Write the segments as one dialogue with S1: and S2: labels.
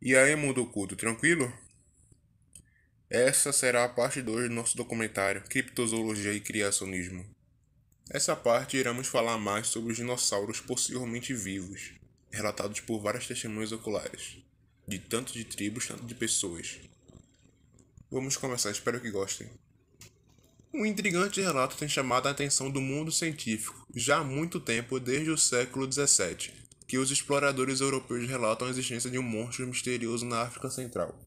S1: E aí, mundo oculto, tranquilo? Essa será a parte 2 do nosso documentário Criptozoologia e Criacionismo. Nessa parte iremos falar mais sobre os dinossauros possivelmente vivos, relatados por várias testemunhas oculares, de tanto de tribos quanto de pessoas. Vamos começar, espero que gostem. Um intrigante relato tem chamado a atenção do mundo científico já há muito tempo, desde o século XVII, que os exploradores europeus relatam a existência de um monstro misterioso na África Central.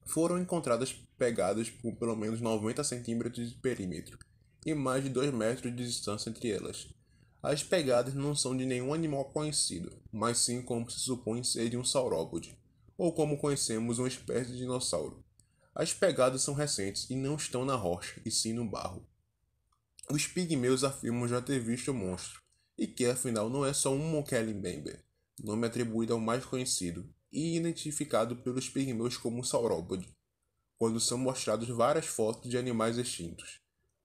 S1: Foram encontradas pegadas por pelo menos 90 centímetros de perímetro e mais de 2 metros de distância entre elas. As pegadas não são de nenhum animal conhecido, mas sim como se supõe ser de um saurópode, ou como conhecemos uma espécie de dinossauro. As pegadas são recentes e não estão na rocha, e sim no barro. Os pigmeus afirmam já ter visto o monstro, e que afinal não é só um Mokele-mbembe, nome atribuído ao mais conhecido, e identificado pelos pigmeus como saurópode, quando são mostradas várias fotos de animais extintos.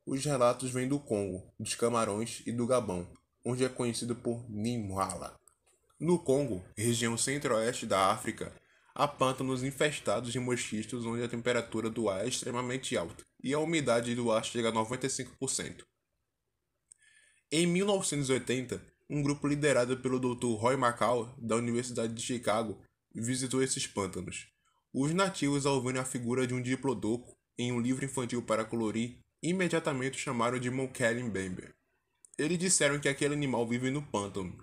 S1: Os relatos vêm do Congo, dos Camarões e do Gabão, onde é conhecido por Nimwala. No Congo, região centro-oeste da África, há pântanos infestados de mosquitos onde a temperatura do ar é extremamente alta e a umidade do ar chega a 95%. Em 1980, um grupo liderado pelo Dr. Roy McCall, da Universidade de Chicago, visitou esses pântanos. Os nativos, ao verem a figura de um diplodoco em um livro infantil para colorir, imediatamente o chamaram de Mokele-mbembe. Eles disseram que aquele animal vive no pântano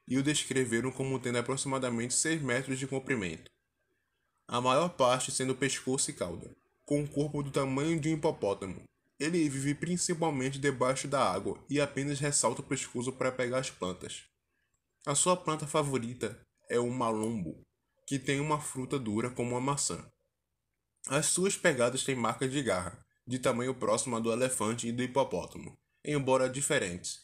S1: e o descreveram como tendo aproximadamente 6 metros de comprimento, a maior parte sendo pescoço e cauda, com um corpo do tamanho de um hipopótamo. Ele vive principalmente debaixo da água e apenas ressalta o pescoço para pegar as plantas. A sua planta favorita é o malombo, que tem uma fruta dura como uma maçã. As suas pegadas têm marcas de garra, de tamanho próximo à do elefante e do hipopótamo, embora diferentes.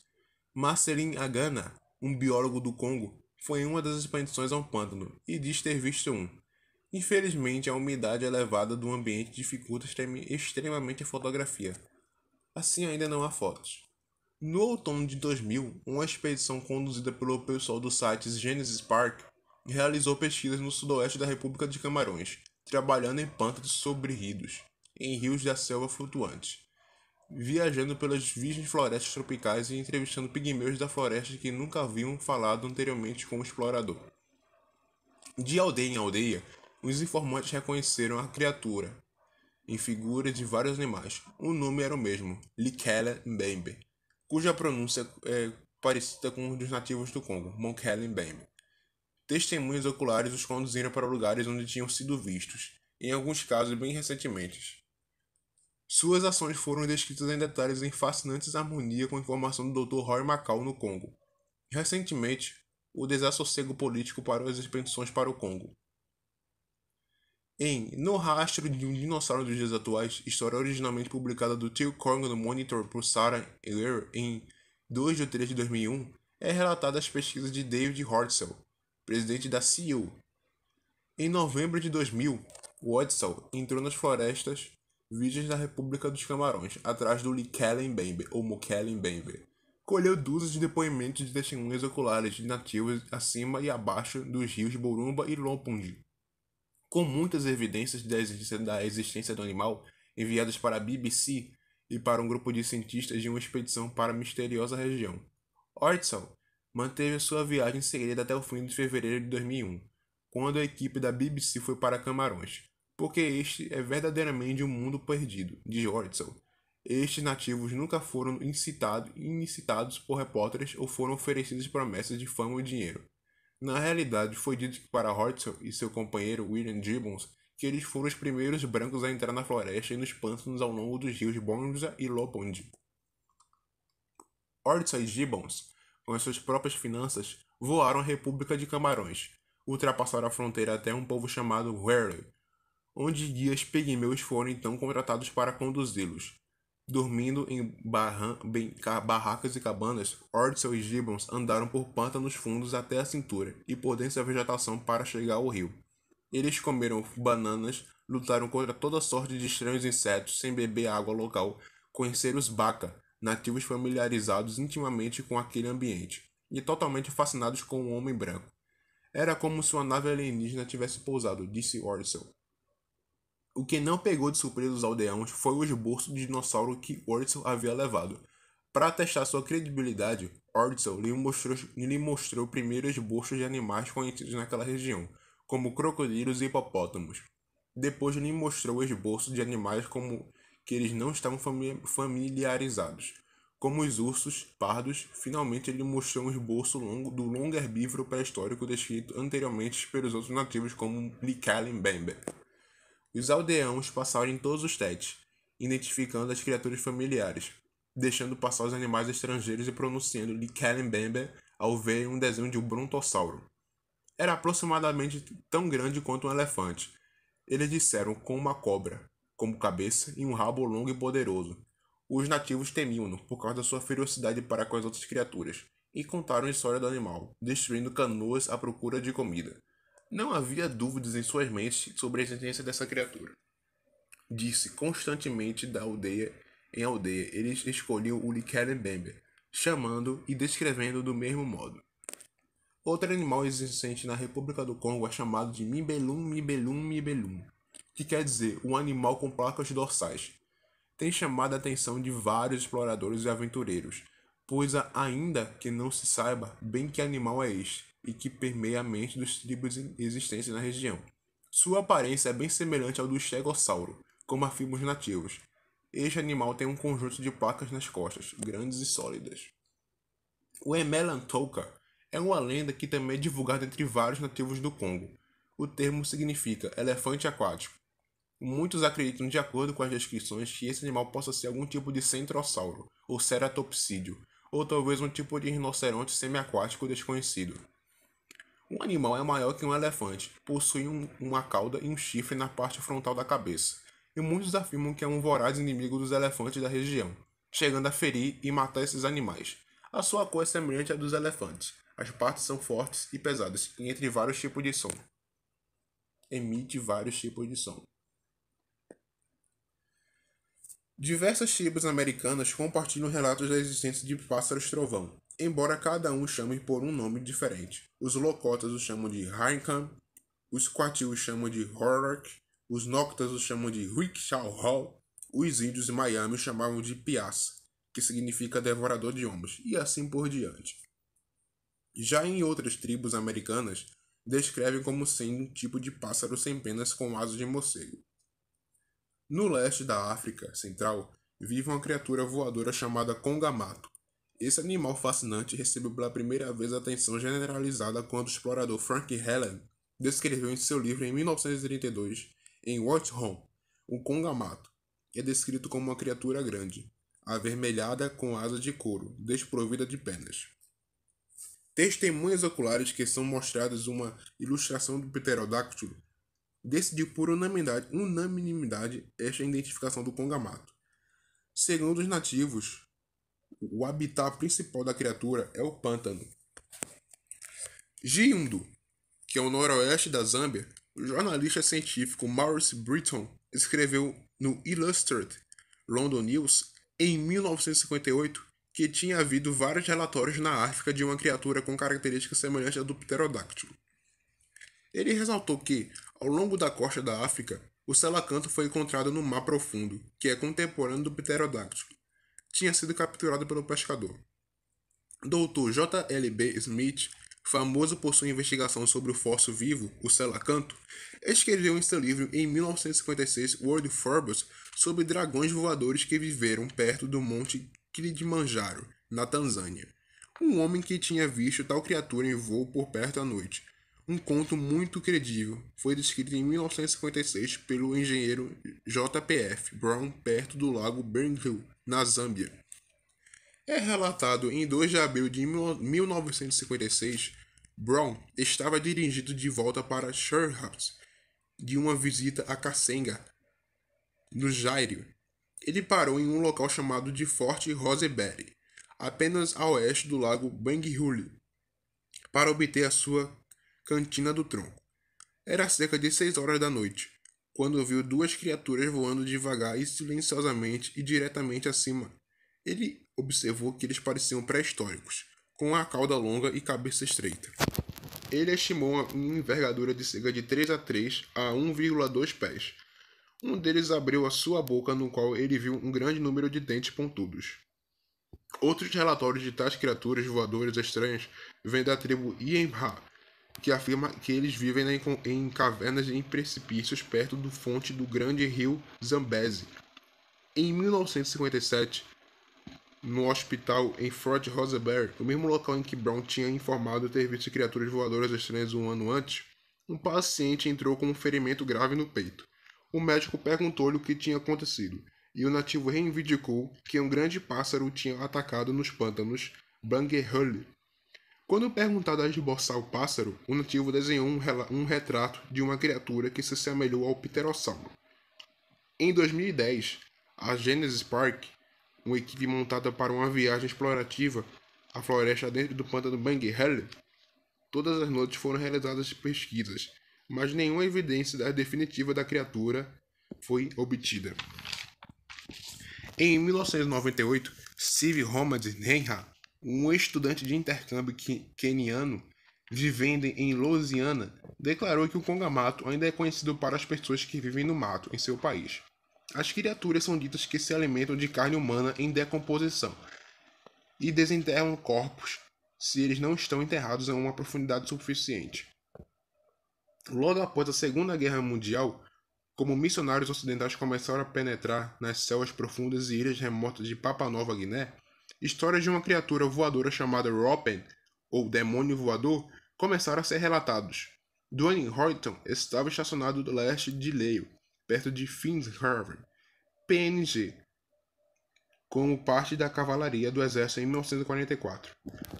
S1: Marcelin Agana, um biólogo do Congo, foi em uma das expedições ao pântano e diz ter visto um. Infelizmente, a umidade elevada do ambiente dificulta extremamente a fotografia. Assim, ainda não há fotos. No outono de 2000, uma expedição conduzida pelo pessoal do site Genesis Park realizou pesquisas no sudoeste da República de Camarões, trabalhando em pântanos sobreridos, em rios da selva flutuantes, viajando pelas virgens florestas tropicais e entrevistando pigmeus da floresta que nunca haviam falado anteriormente com o explorador. De aldeia em aldeia, os informantes reconheceram a criatura, em figuras de vários animais. O nome era o mesmo, Likele-mbembe, cuja pronúncia é parecida com os dos nativos do Congo, Mokele-mbembe. Testemunhas oculares os conduziram para lugares onde tinham sido vistos, em alguns casos bem recentemente. Suas ações foram descritas em detalhes em fascinantes harmonia com a informação do Dr. Roy McCall no Congo. Recentemente, o desassossego político parou as expedições para o Congo. Em No Rastro de um Dinossauro dos Dias Atuais, história originalmente publicada do Till Corgan Monitor por Sarah Ehr em 2 de 3 de 2001, é relatada as pesquisas de David Hortzell, presidente da CIU. Em novembro de 2000, Hortzell entrou nas florestas virgens da República dos Camarões, atrás do Likele-mbembe, ou Mokele-mbembe. Colheu dúzias de depoimentos de testemunhas oculares de nativos acima e abaixo dos rios Borumba e Lompondi, com muitas evidências da existência do animal enviadas para a BBC e para um grupo de cientistas de uma expedição para a misteriosa região. Hortzell manteve sua viagem segreda até o fim de fevereiro de 2001, quando a equipe da BBC foi para Camarões, porque este é verdadeiramente um mundo perdido, diz Hortzell. Estes nativos nunca foram incitados por repórteres ou foram oferecidos promessas de fama e dinheiro. Na realidade, foi dito que para Hortzell e seu companheiro William Gibbons que eles foram os primeiros brancos a entrar na floresta e nos pântanos ao longo dos rios Bonza e Lopondi. Hortzell e Gibbons, com as suas próprias finanças, voaram à República de Camarões, ultrapassaram a fronteira até um povo chamado Huerle, onde guias pigmeus foram então contratados para conduzi-los. Dormindo em barracas e cabanas, Hortzell e Gibbons andaram por pântanos fundos até a cintura e por dentro da vegetação para chegar ao rio. Eles comeram bananas, lutaram contra toda sorte de estranhos insetos sem beber água local, conheceram os Baka, nativos familiarizados intimamente com aquele ambiente, e totalmente fascinados com o homem branco. Era como se uma nave alienígena tivesse pousado, disse Orson. O que não pegou de surpresa os aldeãos foi o esboço de dinossauro que Orson havia levado. Para testar sua credibilidade, Orson lhe mostrou primeiros esboços de animais conhecidos naquela região, como crocodilos e hipopótamos. Depois lhe mostrou o esboço de animais como que eles não estavam familiarizados, como os ursos pardos. Finalmente ele mostrou um esboço do longo herbívoro pré-histórico descrito anteriormente pelos outros nativos como Licalenbembe. Os aldeãos passaram em todos os testes, identificando as criaturas familiares, deixando passar os animais estrangeiros e pronunciando Licalenbembe ao verem um desenho de um brontossauro. Era aproximadamente tão grande quanto um elefante. Eles disseram com uma cobra, como cabeça e um rabo longo e poderoso. Os nativos temiam-no por causa da sua ferocidade para com as outras criaturas, e contaram a história do animal, destruindo canoas à procura de comida. Não havia dúvidas em suas mentes sobre a existência dessa criatura. Disse constantemente da aldeia em aldeia, eles escolhiam o Licalenbembe, chamando e descrevendo do mesmo modo. Outro animal existente na República do Congo é chamado de Mibelum mibelum mibelum, que quer dizer um animal com placas dorsais. Tem chamado a atenção de vários exploradores e aventureiros, pois ainda que não se saiba bem que animal é este e que permeia a mente dos tribos existentes na região. Sua aparência é bem semelhante ao do estegossauro, como afirmam os nativos. Este animal tem um conjunto de placas nas costas, grandes e sólidas. O Emelantouka é uma lenda que também é divulgada entre vários nativos do Congo. O termo significa elefante aquático. Muitos acreditam, de acordo com as descrições, que esse animal possa ser algum tipo de centrossauro, ou ceratopsídeo, ou talvez um tipo de rinoceronte semiaquático desconhecido. Um animal é maior que um elefante, possui uma cauda e um chifre na parte frontal da cabeça, e muitos afirmam que é um voraz inimigo dos elefantes da região, chegando a ferir e matar esses animais. A sua cor é semelhante à dos elefantes. As partes são fortes e pesadas, e entre vários tipos de som. Emite vários tipos de som. Diversas tribos americanas compartilham relatos da existência de pássaros trovão, embora cada um chame por um nome diferente. Os Lokotas os chamam de Hainkam, os Quati os chamam de Horak, os Noctas os chamam de Rickshaw, os índios de Miami os chamavam de Piaça, que significa devorador de homens, e assim por diante. Já em outras tribos americanas, descrevem como sendo um tipo de pássaro sem penas com asas de morcego. No leste da África Central, vive uma criatura voadora chamada congamato. Esse animal fascinante recebeu pela primeira vez atenção generalizada quando o explorador Frank Helen descreveu em seu livro em 1932, em What Home, o congamato. É descrito como uma criatura grande, avermelhada com asas de couro, desprovida de penas. Testemunhas oculares que são mostradas uma ilustração do pterodáctilo decidiu por unanimidade esta identificação do congamato. Segundo os nativos, o habitat principal da criatura é o pântano. Giundu, que é o noroeste da Zâmbia, o jornalista científico Maurice Britton escreveu no Illustrated London News em 1958 que tinha havido vários relatórios na África de uma criatura com características semelhantes à do pterodáctilo. Ele ressaltou que, ao longo da costa da África, o selacanto foi encontrado no Mar Profundo, que é contemporâneo do pterodáctilo. Tinha sido capturado pelo pescador. Dr. J. L. B. Smith, famoso por sua investigação sobre o fóssil vivo, o selacanto, escreveu em seu livro em 1956 World Forbes sobre dragões voadores que viveram perto do Monte Kilimanjaro, na Tanzânia. Um homem que tinha visto tal criatura em voo por perto à noite. Um conto muito credível. Foi descrito em 1956 pelo engenheiro J.P.F. Brown perto do lago Bernhill, na Zâmbia. É relatado em 2 de abril de 1956, Brown estava dirigindo de volta para Sherhouse de uma visita a Kasenga, no Zaire. Ele parou em um local chamado de Forte Rosebery, apenas a oeste do lago Bangihuli, para obter a sua cantina do tronco. Era cerca de 6 horas da noite, quando viu duas criaturas voando devagar e silenciosamente e diretamente acima. Ele observou que eles pareciam pré-históricos, com a cauda longa e cabeça estreita. Ele estimou uma envergadura de cerca de 3 a 3 a 1,2 pés. Um deles abriu a sua boca, no qual ele viu um grande número de dentes pontudos. Outros relatórios de tais criaturas voadoras estranhas vêm da tribo Iemha, que afirma que eles vivem em cavernas e em precipícios perto da fonte do grande rio Zambezi. Em 1957, no hospital em Fort Rosebery, o mesmo local em que Brown tinha informado ter visto criaturas voadoras estranhas um ano antes, um paciente entrou com um ferimento grave no peito. O médico perguntou-lhe o que tinha acontecido, e o nativo reivindicou que um grande pássaro o tinha atacado nos pântanos Bangerhully. Quando perguntado a esboçar o pássaro, o nativo desenhou um retrato de uma criatura que se assemelhou ao pterossauro. Em 2010, a Genesis Park, uma equipe montada para uma viagem explorativa à floresta dentro do pântano Bangerhully, todas as noites foram realizadas pesquisas, mas nenhuma evidência definitiva da criatura foi obtida. Em 1998, Steve Homad Renha, um estudante de intercâmbio queniano vivendo em Louisiana, declarou que o congamato ainda é conhecido para as pessoas que vivem no mato em seu país. As criaturas são ditas que se alimentam de carne humana em decomposição e desenterram corpos se eles não estão enterrados a uma profundidade suficiente. Logo após a Segunda Guerra Mundial, como missionários ocidentais começaram a penetrar nas selvas profundas e ilhas remotas de Papua Nova Guiné, histórias de uma criatura voadora chamada Ropen, ou demônio voador, começaram a ser relatados. Dwayne Horton estava estacionado do leste de Leio, perto de Finshaven, PNG, como parte da cavalaria do exército em 1944.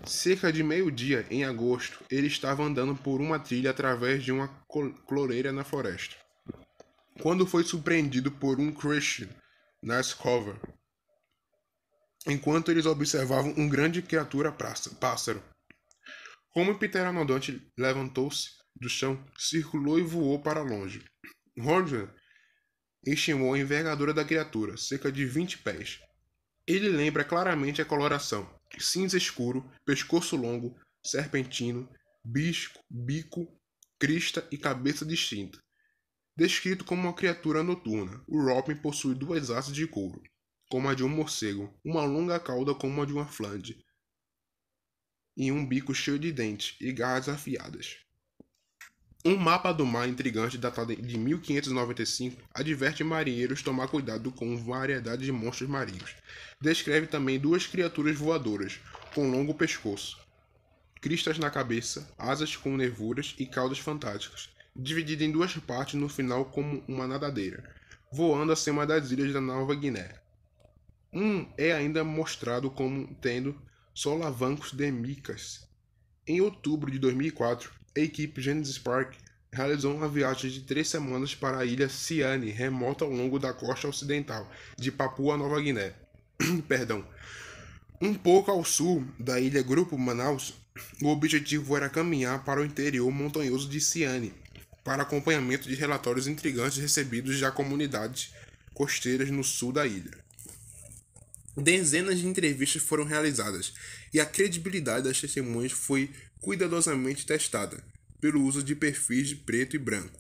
S1: Cerca de meio-dia, em agosto, ele estava andando por uma trilha através de uma cloreira na floresta, quando foi surpreendido por um Christian Nascover, enquanto eles observavam uma grande criatura pássaro. Como o pteranodonte levantou-se do chão, circulou e voou para longe. Horton estimou a envergadura da criatura, cerca de 20 pés. Ele lembra claramente a coloração: cinza escuro, pescoço longo, serpentino, bico, crista e cabeça distinta. Descrito como uma criatura noturna, o Ropen possui duas asas de couro, como a de um morcego, uma longa cauda como a de uma flange, e um bico cheio de dentes e garras afiadas. Um mapa do mar intrigante datado de 1595 adverte marinheiros tomar cuidado com variedade de monstros marinhos. Descreve também duas criaturas voadoras, com longo pescoço, cristas na cabeça, asas com nervuras e caudas fantásticas, dividida em duas partes no final como uma nadadeira, voando acima das ilhas da Nova Guiné. É ainda mostrado como tendo solavancos dêmicas. Em outubro de 2004, a equipe Genesis Park realizou uma viagem de 3 semanas para a ilha Siani, remota ao longo da costa ocidental de Papua Nova Guiné. Um pouco ao sul da ilha Grupo Manaus, o objetivo era caminhar para o interior montanhoso de Siani, para acompanhamento de relatórios intrigantes recebidos da comunidades costeiras no sul da ilha. Dezenas de entrevistas foram realizadas e a credibilidade das testemunhas foi cuidadosamente testada pelo uso de perfis de preto e branco.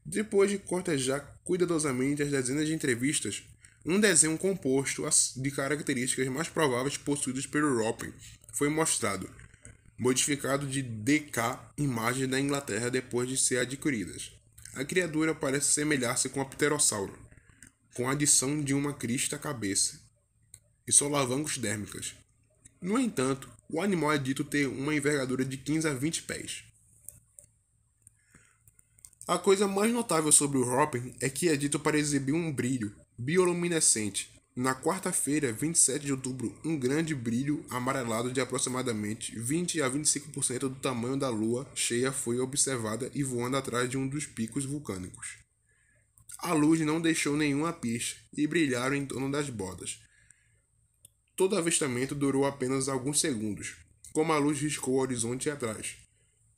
S1: Depois de cortejar cuidadosamente as dezenas de entrevistas, um desenho composto de características mais prováveis possuídas pelo Ropen foi mostrado, modificado de DK imagens da Inglaterra depois de ser adquiridas. A criatura parece semelhar-se com a pterossauro, com a adição de uma crista cabeça e solavancos dérmicas. No entanto, o animal é dito ter uma envergadura de 15 a 20 pés. A coisa mais notável sobre o Ropen é que é dito para exibir um brilho bioluminescente. Na quarta-feira, 27 de outubro, um grande brilho amarelado de aproximadamente 20 a 25% do tamanho da lua cheia foi observada e voando atrás de um dos picos vulcânicos. A luz não deixou nenhuma pista e brilharam em torno das bordas. Todo avistamento durou apenas alguns segundos, como a luz riscou o horizonte atrás.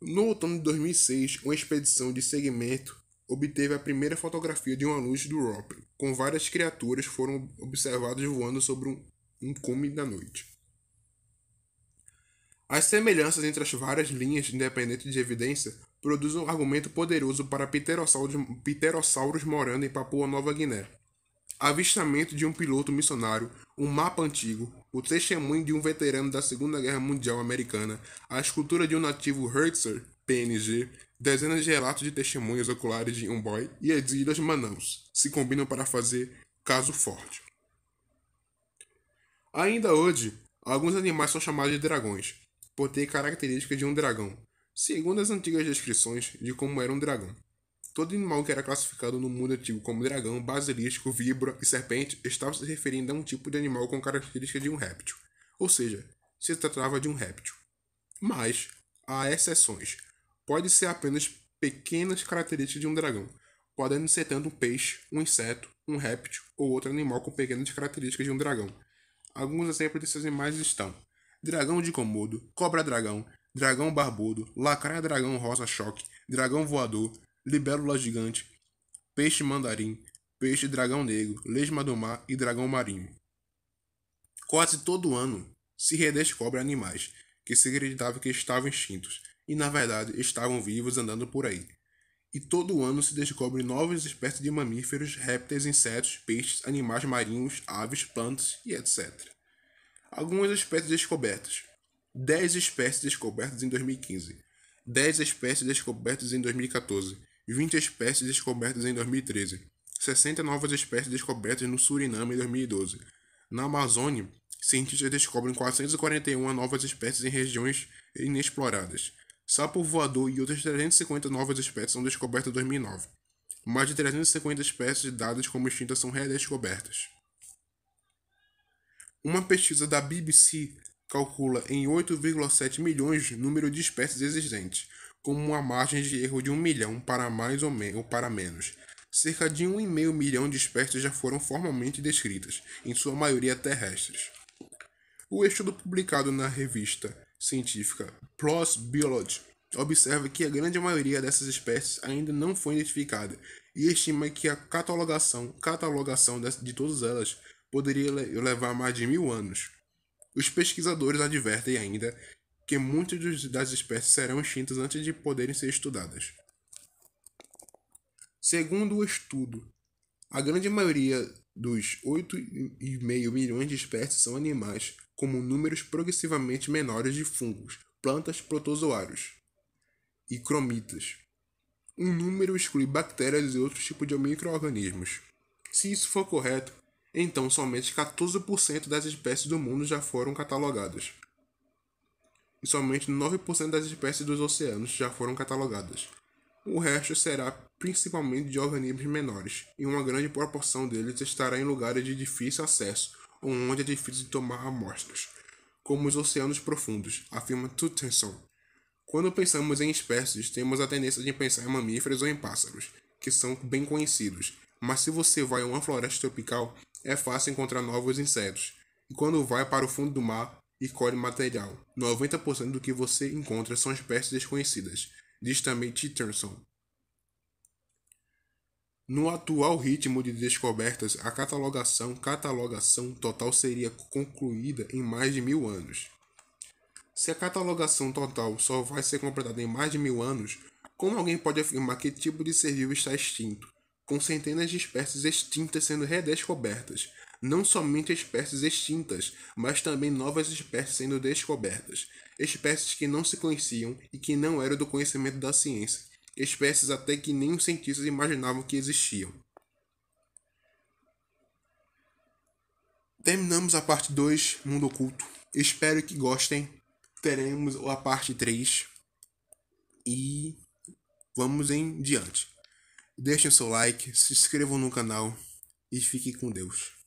S1: No outono de 2006, uma expedição de seguimento obteve a primeira fotografia de uma luz do Ropen, com várias criaturas foram observadas voando sobre um cume da noite. As semelhanças entre as várias linhas independentes de evidência produzem um argumento poderoso para pterossauros morando em Papua Nova Guiné. Avistamento de um piloto missionário, um mapa antigo, o testemunho de um veterano da Segunda Guerra Mundial Americana, a escultura de um nativo Hertzer, PNG, dezenas de relatos de testemunhas oculares de Umboy e as Ilhas Manaus se combinam para fazer caso forte. Ainda hoje, alguns animais são chamados de dragões, por ter características de um dragão, segundo as antigas descrições de como era um dragão. Todo animal que era classificado no mundo antigo como dragão, basilisco, víbora e serpente estava se referindo a um tipo de animal com características de um réptil, ou seja, se tratava de um réptil. Mas há exceções. Pode ser apenas pequenas características de um dragão, podendo ser tanto um peixe, um inseto, um réptil ou outro animal com pequenas características de um dragão. Alguns exemplos desses animais estão: dragão de Komodo, cobra-dragão, dragão barbudo, lacraia-dragão rosa-choque, dragão voador, libélula gigante, peixe mandarim, peixe dragão negro, lesma do mar e dragão marinho. Quase todo ano se redescobre animais que se acreditava que estavam extintos e na verdade estavam vivos andando por aí. E todo ano se descobrem novas espécies de mamíferos, répteis, insetos, peixes, animais marinhos, aves, plantas e etc. Algumas espécies descobertas: 10 espécies descobertas em 2015, 10 espécies descobertas em 2014, 20 espécies descobertas em 2013, 60 novas espécies descobertas no Suriname em 2012. Na Amazônia, cientistas descobrem 441 novas espécies em regiões inexploradas. Sapo voador e outras 350 novas espécies são descobertas em 2009. Mais de 350 espécies dadas como extintas são redescobertas. Uma pesquisa da BBC calcula em 8,7 milhões o número de espécies existentes, com uma margem de erro de 1 milhão para mais ou para menos. Cerca de 1,5 milhão de espécies já foram formalmente descritas, em sua maioria terrestres. O estudo publicado na revista científica PLOS Biology observa que a grande maioria dessas espécies ainda não foi identificada e estima que a catalogação de todas elas poderia levar mais de 1000 anos. Os pesquisadores advertem ainda que muitas das espécies serão extintas antes de poderem ser estudadas. Segundo o estudo, a grande maioria dos 8,5 milhões de espécies são animais, como números progressivamente menores de fungos, plantas, protozoários e cromitas. Um número exclui bactérias e outros tipos de micro-organismos. Se isso for correto, então somente 14% das espécies do mundo já foram catalogadas. E somente 9% das espécies dos oceanos já foram catalogadas. O resto será principalmente de organismos menores, e uma grande proporção deles estará em lugares de difícil acesso ou onde é difícil de tomar amostras, como os oceanos profundos, afirma Tuttenson. Quando pensamos em espécies, temos a tendência de pensar em mamíferos ou em pássaros, que são bem conhecidos, mas se você vai a uma floresta tropical, é fácil encontrar novos insetos, e quando vai para o fundo do mar e colhe material, 90% do que você encontra são espécies desconhecidas, diz também Tuttenson. No atual ritmo de descobertas, a catalogação total seria concluída em mais de 1000 anos. Se a catalogação total só vai ser completada em mais de 1000 anos, como alguém pode afirmar que tipo de ser vivo está extinto, com centenas de espécies extintas sendo redescobertas? Não somente espécies extintas, mas também novas espécies sendo descobertas. Espécies que não se conheciam e que não eram do conhecimento da ciência. Espécies até que nem os cientistas imaginavam que existiam. Terminamos a parte 2, Mundo Oculto. Espero que gostem. Teremos a parte 3. E vamos em diante. Deixem seu like, se inscrevam no canal e fiquem com Deus.